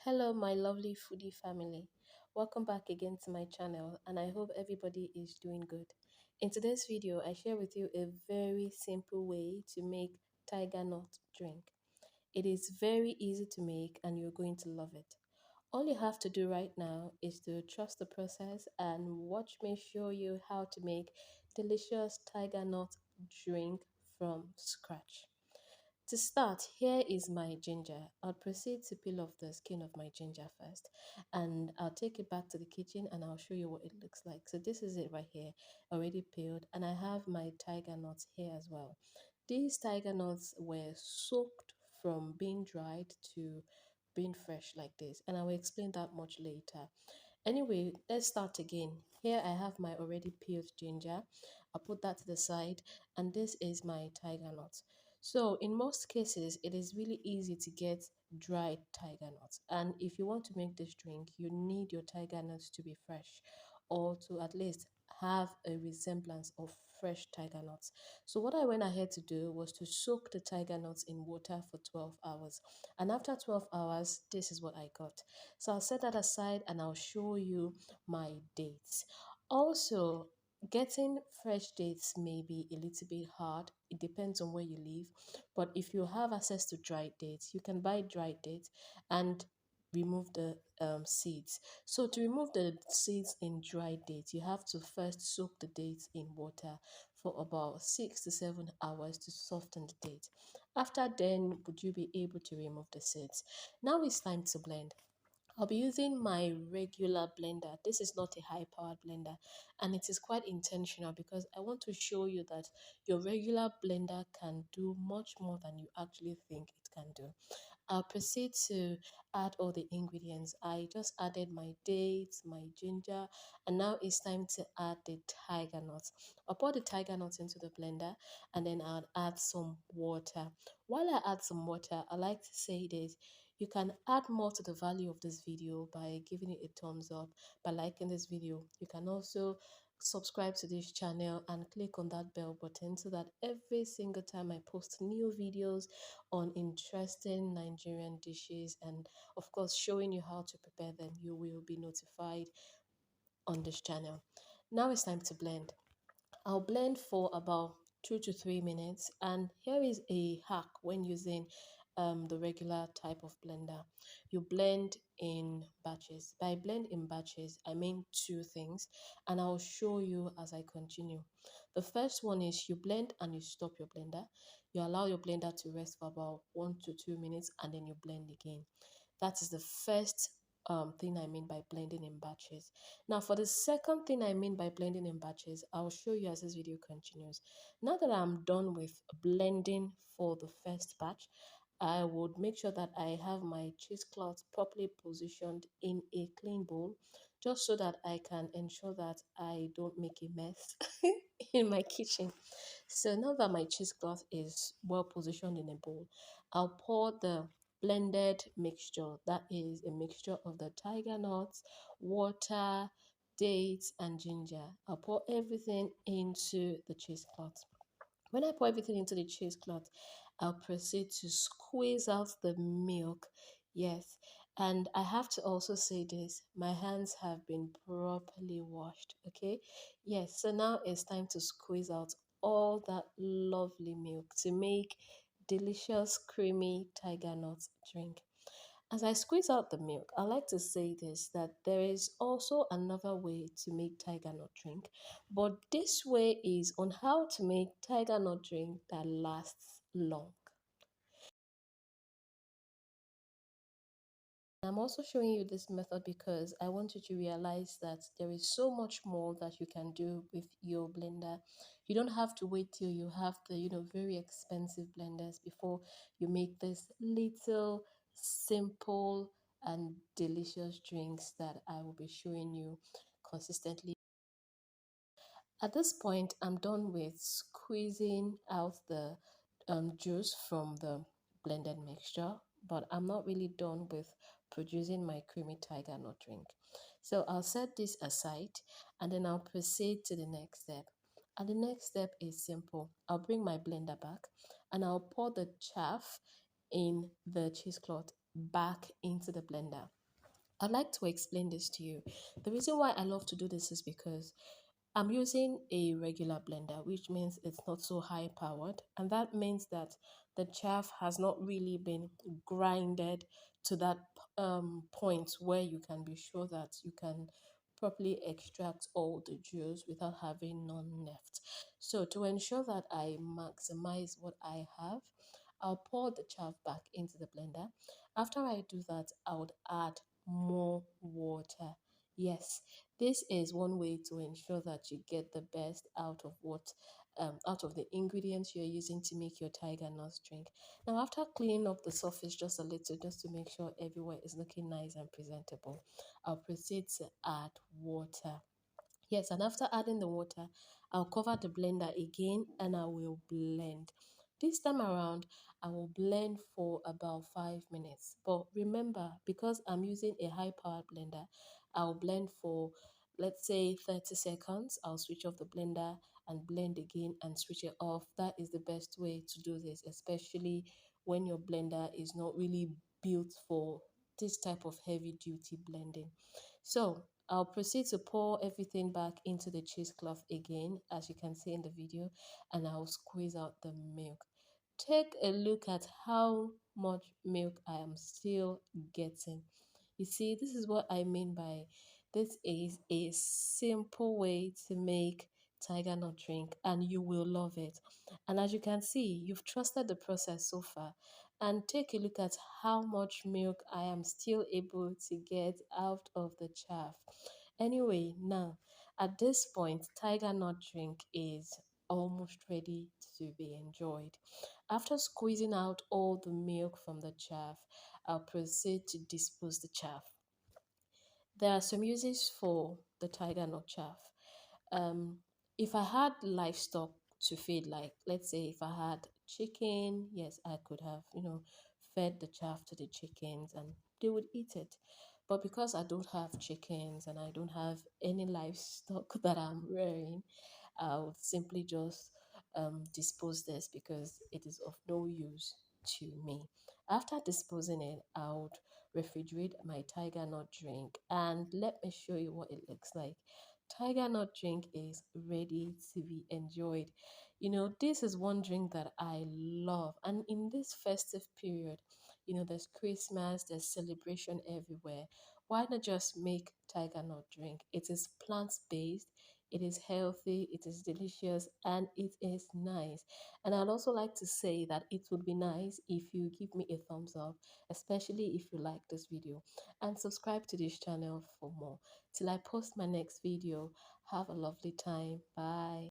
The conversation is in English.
Hello, my lovely foodie family. Welcome back again to my channel, and I hope everybody is doing good. In today's video, I share with you a very simple way to make tiger nut drink. It is very easy to make, and you're going to love it. All you have to do right now is to trust the process and watch me show you how to make delicious tiger nut drink from scratch. To start, here is my ginger. I'll proceed to peel off the skin of my ginger first, and I'll take it back to the kitchen and I'll show you what it looks like. So this is it right here, already peeled, and I have my tiger nuts here as well. These tiger nuts were soaked from being dried to being fresh like this, and I will explain that much later. Anyway, let's start again. Here I have my already peeled ginger. I'll put that to the side, and this is my tiger nut. So in most cases, it is really easy to get dried tiger nuts. And if you want to make this drink, you need your tiger nuts to be fresh or to at least have a resemblance of fresh tiger nuts. So what I went ahead to do was to soak the tiger nuts in water for 12 hours. And after 12 hours, this is what I got. So I'll set that aside and I'll show you my dates. Also, getting fresh dates may be a little bit hard. It depends on where you live. But if you have access to dried dates, you can buy dried dates and remove the seeds. So to remove the seeds in dried dates, you have to first soak the dates in water for about 6 to 7 hours to soften the date. After then, would you be able to remove the seeds? Now it's time to blend. I'll be using my regular blender. This is not a high powered blender, and it is quite intentional because I want to show you that your regular blender can do much more than you actually think it can do. I'll proceed to add all the ingredients. I just added my dates, my ginger, and now it's time to add the tiger nuts. I'll pour the tiger nuts into the blender and then I'll add some water. While I add some water, I like to say this. You can add more to the value of this video by giving it a thumbs up, by liking this video. You can also subscribe to this channel and click on that bell button so that every single time I post new videos on interesting Nigerian dishes and of course showing you how to prepare them, you will be notified on this channel. Now it's time to blend. I'll blend for about 2 to 3 minutes, and here is a hack when using the regular type of blender. You blend in batches. By blend in batches, I mean two things, and I'll show you as I continue. The first one is you blend and you stop your blender. You allow your blender to rest for about 1 to 2 minutes and then you blend again. That is the first thing I mean by blending in batches. Now, for the second thing I mean by blending in batches, I'll show you as this video continues. Now that I'm done with blending for the first batch, I would make sure that I have my cheesecloth properly positioned in a clean bowl, just so that I can ensure that I don't make a mess in my kitchen. So now that my cheesecloth is well positioned in a bowl, I'll pour the blended mixture. That is a mixture of the tiger nuts, water, dates, and ginger. I'll pour everything into the cheesecloth. When I pour everything into the cheesecloth, I'll proceed to squeeze out the milk. Yes, and I have to also say this, my hands have been properly washed, okay? Yes, so now it's time to squeeze out all that lovely milk to make delicious creamy tiger nut drink. As I squeeze out the milk, I like to say this, that there is also another way to make tiger nut drink, but this way is on how to make tiger nut drink that lasts long. I'm also showing you this method because I want you to realize that there is so much more that you can do with your blender. You don't have to wait till you have the, very expensive blenders before you make this little simple and delicious drinks that I will be showing you consistently. At this point, I'm done with squeezing out the juice from the blended mixture, but I'm not really done with producing my creamy tiger nut drink. So I'll set this aside and then I'll proceed to the next step. And the next step is simple. I'll bring my blender back and I'll pour the chaff in the cheesecloth. back into the blender. I'd like to explain this to you. The reason why I love to do this is because I'm using a regular blender, which means it's not so high powered. And that means that the chaff has not really been grinded to that point where you can be sure that you can properly extract all the juice without having none left. So to ensure that I maximize what I have, I'll pour the chaff back into the blender. After I do that, I would add more water. Yes, this is one way to ensure that you get the best out of the ingredients you're using to make your tiger nuts drink. Now, after cleaning up the surface just a little, just to make sure everywhere is looking nice and presentable, I'll proceed to add water. Yes, and after adding the water, I'll cover the blender again and I will blend. This time around, I will blend for about 5 minutes. But remember, because I'm using a high powered blender, I'll blend for, let's say, 30 seconds. I'll switch off the blender and blend again and switch it off. That is the best way to do this, especially when your blender is not really built for this type of heavy duty blending. So I'll proceed to pour everything back into the cheesecloth again, as you can see in the video, and I'll squeeze out the milk. Take a look at how much milk I am still getting. You see, this is what I mean by this is a simple way to make tiger nut drink, and you will love it. And as you can see, you've trusted the process so far. And take a look at how much milk I am still able to get out of the chaff. Anyway, now at this point, tiger nut drink is almost ready to be enjoyed. After squeezing out all the milk from the chaff, I'll proceed to dispose the chaff. There are some uses for the tiger nut chaff. Um, if I had livestock to feed, like let's say if I had chicken, yes, I could have, fed the chaff to the chickens and they would eat it. But because I don't have chickens and I don't have any livestock that I'm rearing, I would simply just dispose this because it is of no use to me. After disposing it, I would refrigerate my tiger nut drink and let me show you what it looks like. Tiger nut drink is ready to be enjoyed. This is one drink that I love. And in this festive period, there's Christmas, there's celebration everywhere. Why not just make tiger nut drink? It is plant-based, it is healthy, it is delicious, and it is nice. And I'd also like to say that it would be nice if you give me a thumbs up, especially if you like this video, and subscribe to this channel for more. Till I post my next video, have a lovely time. Bye.